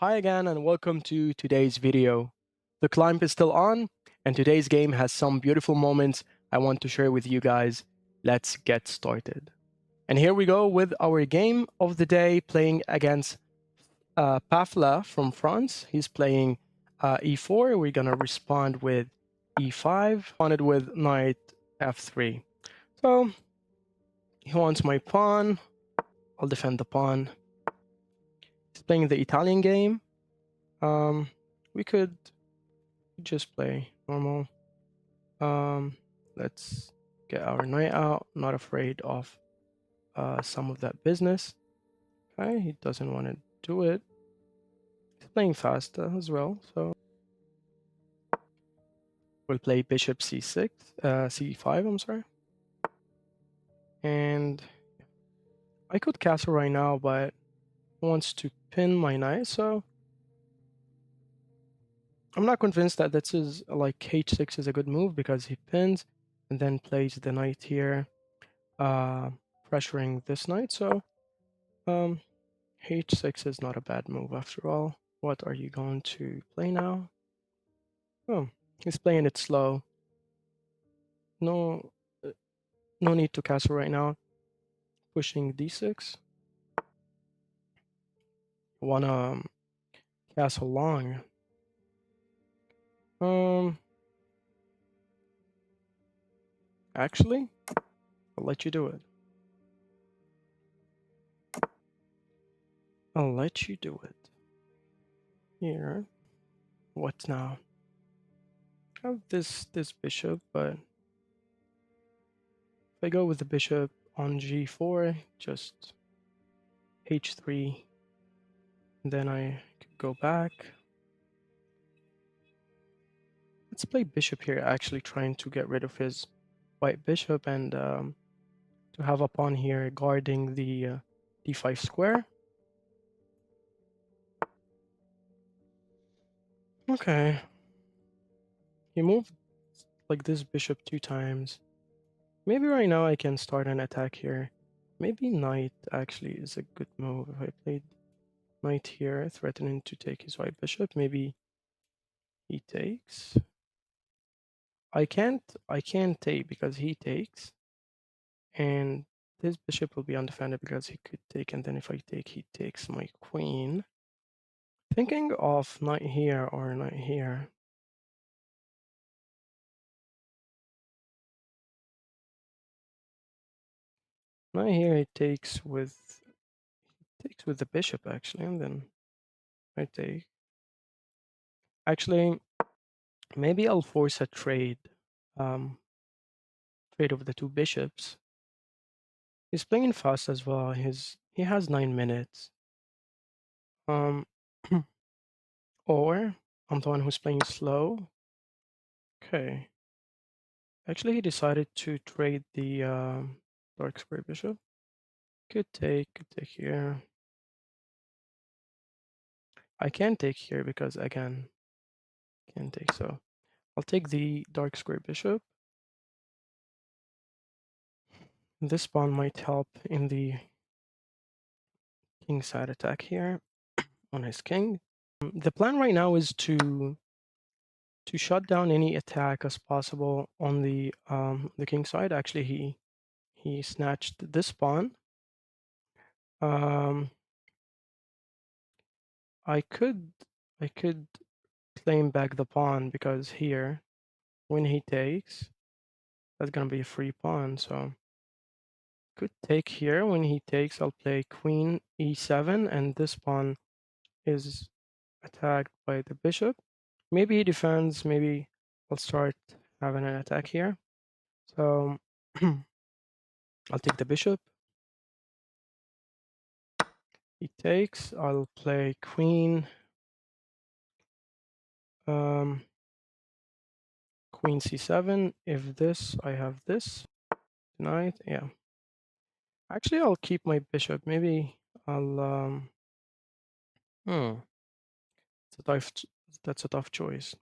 Hi again and welcome to today's video. The climb is still on and today's game has some beautiful moments I want to share with you guys. Let's get started. And here we go with our game of the day playing against Pafla from France. He's playing e4. We're gonna respond with e5, responded with knight f3. So he wants my pawn. I'll defend the pawn. He's playing the Italian game. We could just play normal. Let's get our knight out. Not afraid of some of that business. Okay, he doesn't want to do it. He's playing fast as well, so we'll play bishop c6, c5. I'm sorry. And I could castle right now, but he wants to pin my knight, so I'm not convinced that this is like h6 is a good move because he pins and then plays the knight here, pressuring this knight. So h6 is not a bad move after all. What are you going to play now? Oh, he's playing it slow. No, no need to castle right now. Pushing d6. Wanna castle long. Actually, I'll let you do it. I'll let you do it. Here. What now? I have this bishop, but if I go with the bishop on g4, just h3, then I could go back. Let's play bishop here, actually trying to get rid of his white bishop and to have a pawn here guarding the d5 square. Okay. He moved like this bishop 2 times. Maybe right now I can start an attack here. Maybe knight actually is a good move. If I played knight here, threatening to take his white bishop, maybe he takes. I can't take because he takes. And this bishop will be undefended because he could take, and then if I take, he takes my queen. Thinking of knight here or knight here. Knight here, he takes with the bishop actually, and then I take. Actually, maybe I'll force a trade. Trade of the two bishops. He's playing fast as well. He has 9 minutes. Or I'm the one who's playing slow. Okay. Actually, he decided to trade the dark square bishop. Could take here. I can't take here because again, can't take. So I'll take the dark square bishop. This pawn might help in the king side attack here on his king. The plan right now is to shut down any attack as possible on the king side. Actually, he snatched this pawn. I could claim back the pawn because here, when he takes, that's gonna be a free pawn. So could take here. When he takes, I'll play queen e7, and this pawn is attacked by the bishop. Maybe he defends. Maybe I'll start having an attack here. So I'll take the bishop. He takes. I'll play queen. Queen c7. If this, I have this. Knight. Yeah. Actually, I'll keep my bishop. Maybe I'll Hmm. It's a tough. That's a tough choice.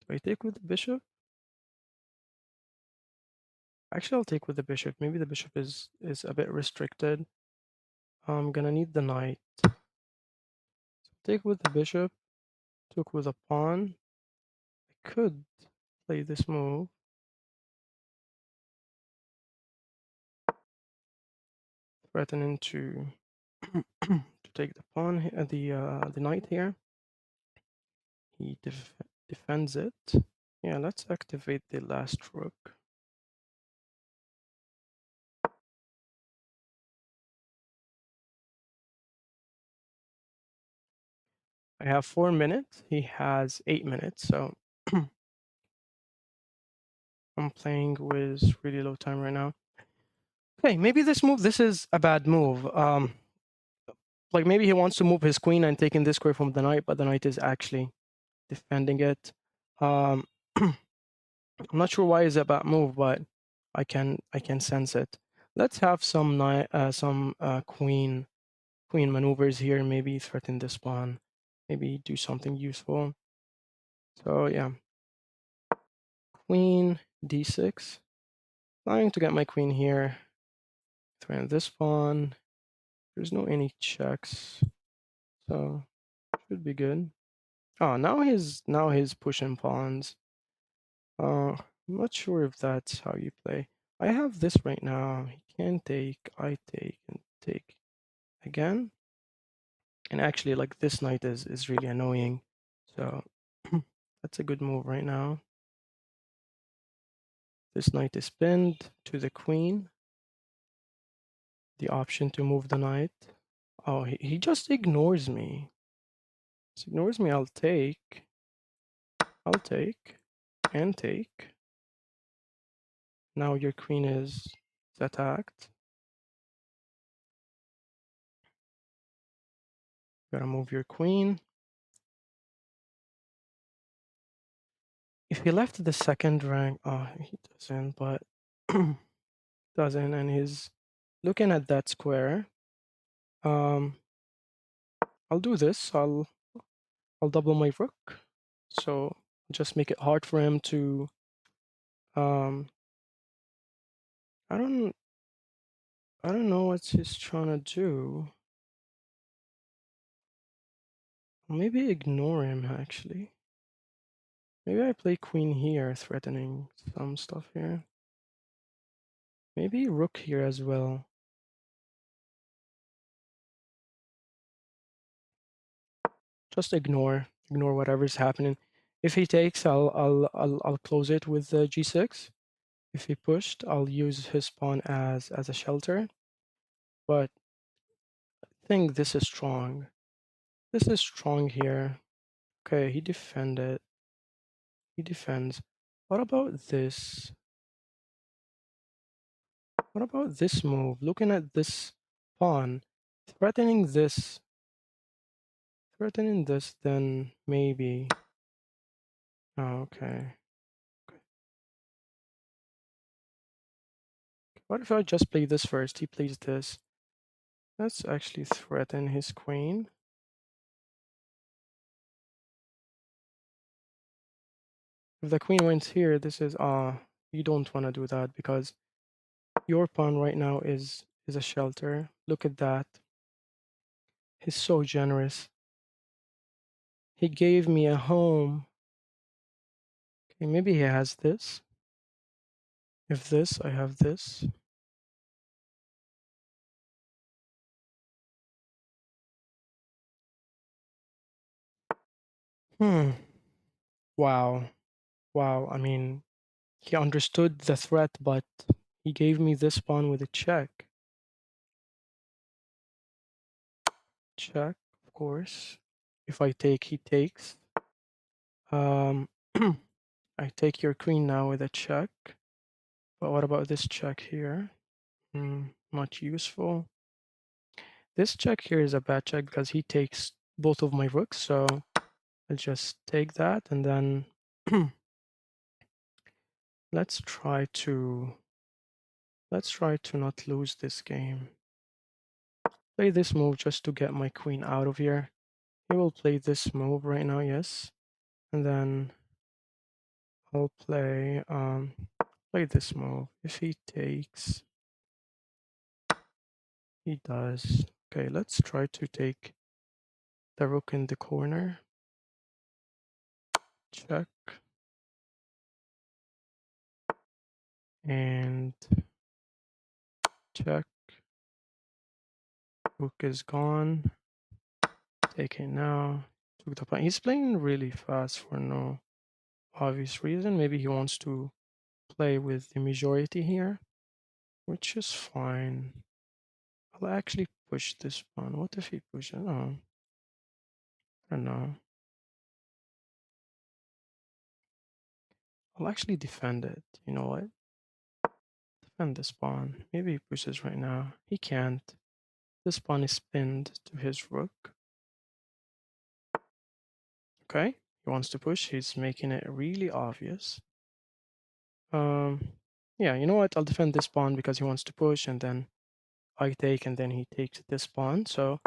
Do I take with the bishop? Actually, I'll take with the bishop. Maybe the bishop is a bit restricted. I'm gonna need the knight. take with the bishop, took with a pawn. I could play this move. Threatening to to take the pawn, the knight here. He defends it. Yeah, let's activate the last rook. I have 4 minutes. He has 8 minutes, so I'm playing with really low time right now. Okay, maybe this is a bad move. Like maybe he wants to move his queen and taking this square from the knight, but the knight is actually defending it. Um, I'm not sure why it's a bad move, but I can sense it. Let's have some queen maneuvers here. Maybe threaten this pawn. Maybe do something useful. So yeah, queen d6. Trying to get my queen here. Threaten this pawn. There's no any checks, so should be good. Oh, now he's pushing pawns. I'm not sure if that's how you play. I have this right now. He can take, I take, and take again. And actually, like this knight is really annoying. So that's a good move right now. This knight is pinned to the queen. The option to move the knight. Oh, he just ignores me. Just ignores me. I'll take, and take. Now your queen is attacked. Gotta move your queen. If he left the second rank, oh, he doesn't, but doesn't, and he's looking at that square. Um, I'll do this. I'll double my rook, so just make it hard for him to. Um, I don't, I don't know what he's trying to do. Maybe ignore him actually. Maybe I play queen here, threatening some stuff here. Maybe rook here as well. Just ignore whatever's happening. If he takes, I'll close it with the g6. If he pushed, I'll use his pawn as a shelter. But I think this is strong. This is strong here. Okay, he defended. He defends. What about this? What about this move? Looking at this pawn, threatening this, then maybe. Oh, okay. What if I just play this first? He plays this. Let's actually threaten his queen. If the queen went here, this is you don't want to do that because your pawn right now is a shelter. Look at that. He's so generous. He gave me a home. Okay, maybe he has this. If this, I have this. Hmm. Wow. Wow. I mean, he understood the threat, but he gave me this pawn with a check. Check, of course. If I take, he takes. I take your queen now with a check. But what about this check here? Not useful. This check here is a bad check because he takes both of my rooks, so I'll just take that and then let's try to not lose this game. Play this move just to get my queen out of here. He will play this move right now, yes. And then I'll play this move. If he takes, he does. Okay, let's try to take the rook in the corner. Check. And check. Rook is gone. Take it now. Took the pawn. He's playing really fast for no obvious reason. Maybe he wants to play with the majority here, which is fine. I'll actually push this pawn. What if he pushes? Oh, I don't know. I'll actually defend it. You know what? Defend this pawn. Maybe he pushes right now. He can't. This pawn is pinned to his rook. Okay, he wants to push. He's making it really obvious. Yeah, you know what? I'll defend this pawn because he wants to push, and then I take, and then he takes this pawn. So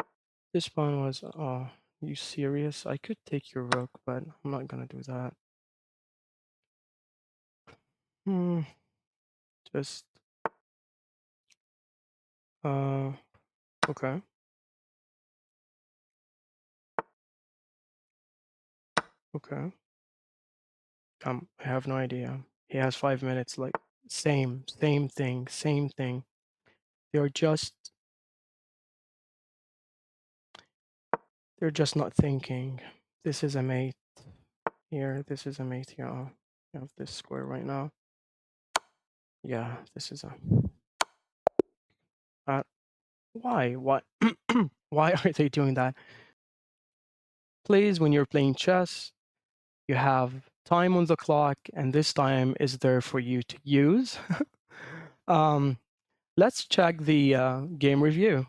this pawn was, oh, you serious? I could take your rook, but I'm not gonna do that. Just, okay. Okay. I have no idea. He has 5 minutes, like, same thing, same thing. They're just, they're just not thinking. This is a mate here, this is a mate here. Oh, I have this square right now. Yeah, this is a, why? What? Why are they doing that? Please, when you're playing chess, you have time on the clock, and this time is there for you to use. Let's check the game review.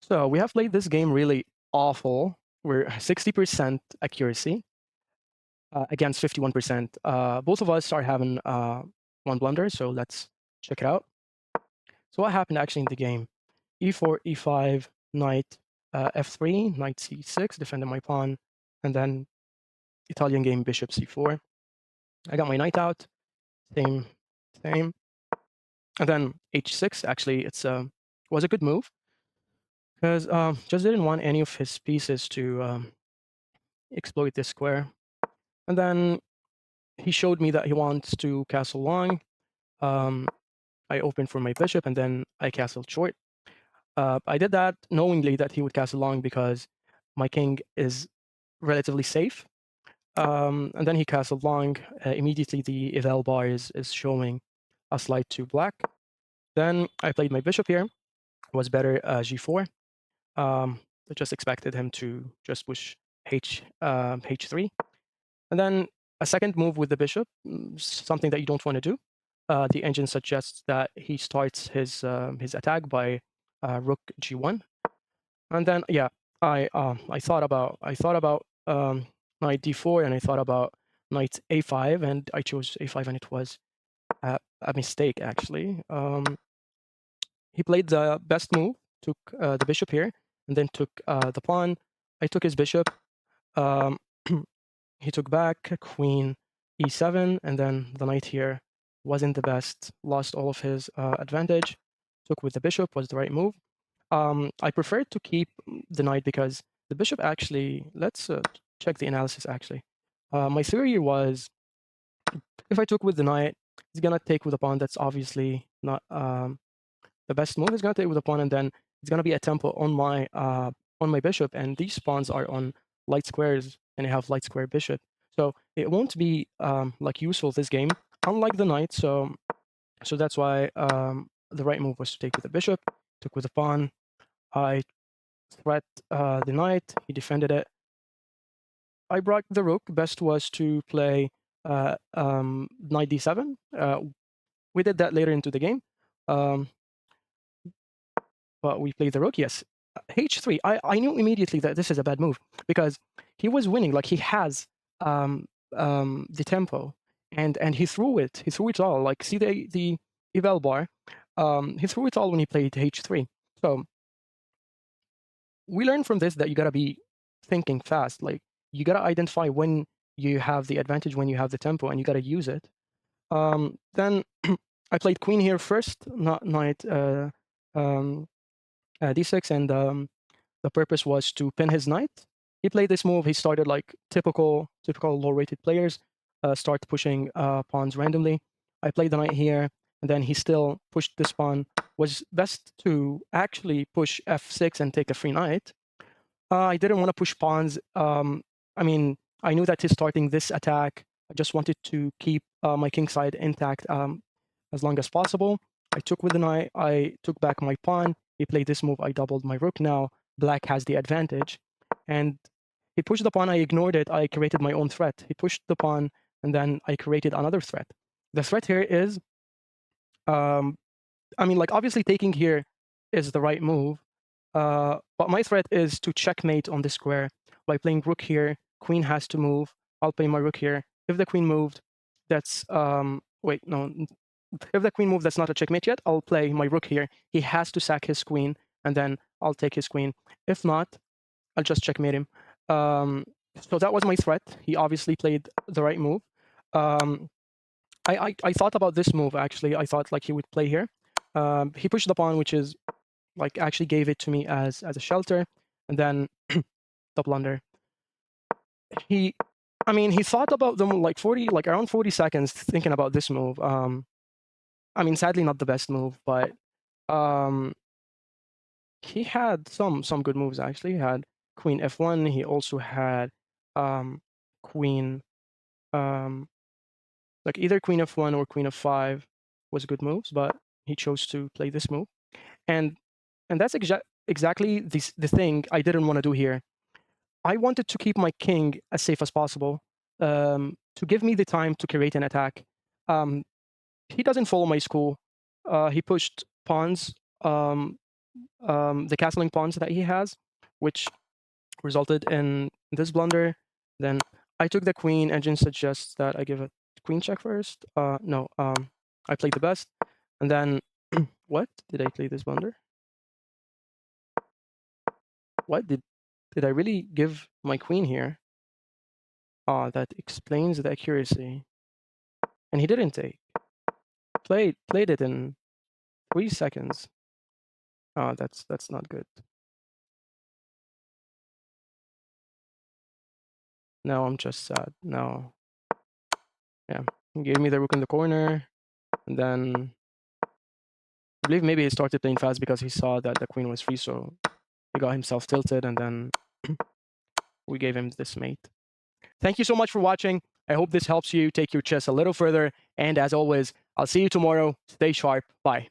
So we have played this game really awful. We're 60% accuracy against 51%. Both of us are having one blunder, so let's check it out. So what happened actually in the game? E4, E5, knight F3, knight C6, defending my pawn, and then Italian game bishop C4. I got my knight out, same, and then H6. Actually, it's was a good move because just didn't want any of his pieces to exploit this square. And then he showed me that he wants to castle long. I opened for my bishop, and then I castled short. I did that knowingly that he would castle long because my king is relatively safe. And then he castled long. Immediately, the eval bar is showing a slide to black. Then I played my bishop here. Was better g4. I just expected him to just push h3. And then a second move with the bishop, something that you don't want to do. The engine suggests that he starts his attack by rook g1, and then yeah, I thought about knight d4, and I thought about knight a5, and I chose a5, and it was a mistake actually. He played the best move, took the bishop here, and then took the pawn. I took his bishop. Um, he took back, queen e7, and then the knight here wasn't the best, lost all of his advantage. Took with the bishop was the right move. I preferred to keep the knight because the bishop actually, let's check the analysis actually. My theory was if I took with the knight, he's gonna take with a pawn that's obviously not the best move. Is gonna take with a pawn, and then it's gonna be a tempo on my bishop, and these pawns are on light squares, and I have light square bishop, so it won't be like useful this game, unlike the knight. So that's why the right move was to take with the bishop. Took with the pawn. I threat the knight. He defended it. I brought the rook. Best was to play knight d7. We did that later into the game. But we played the rook, yes. H3, I knew immediately that this is a bad move because he was winning, like he has the tempo, and he threw it all. Like see the eval bar, he threw it all when he played H3. So we learned from this that you gotta be thinking fast. Like you gotta identify when you have the advantage, when you have the tempo, and you gotta use it. Then I played queen here first, not knight d6, and The purpose was to pin his knight. He played this move. He started like typical low-rated players, start pushing pawns randomly. I played the knight here, and then he still pushed this pawn. Was best to actually push f6 and take a free knight. I didn't want to push pawns. I mean, I knew that he's starting this attack. I just wanted to keep my king side intact as long as possible. I took with the knight. I took back my pawn. He played this move. I doubled my rook. Now black has the advantage. And he pushed the pawn. I ignored it. I created my own threat. He pushed the pawn, and then I created another threat. The threat here is, I mean, like, obviously taking here is the right move. But my threat is to checkmate on this square by playing rook here. Queen has to move. I'll play my rook here. If the queen moved, that's wait, no. If the queen moved, that's not a checkmate yet. I'll play my rook here. He has to sack his queen, and then I'll take his queen. If not, I'll just checkmate him. So that was my threat. He obviously played the right move. I thought about this move actually. I thought like he would play here. He pushed the pawn, which is like actually gave it to me as a shelter, and then the blunder. I mean, he thought about them like around 40 seconds thinking about this move. I mean, sadly not the best move, but he had some good moves actually. He had queen f1. He also had queen like either queen f1 or queen f5 was good moves, but he chose to play this move, and that's exactly the thing I didn't want to do here. I wanted to keep my king as safe as possible, to give me the time to create an attack. He doesn't follow my school. He pushed pawns, the castling pawns that he has, which resulted in this blunder. Then I took the queen. Engine suggests that I give a queen check first. No, I played the best, and then what did I play this blunder? What did I really give my queen here? Ah, that explains the accuracy. And he didn't take. Played it in 3 seconds. Ah, that's not good. Now I'm just sad. Now, yeah, he gave me the rook in the corner, and then I believe maybe he started playing fast because he saw that the queen was free, so he got himself tilted, and then we gave him this mate. Thank you so much for watching. I hope this helps you take your chess a little further. And as always, I'll see you tomorrow. Stay sharp. Bye.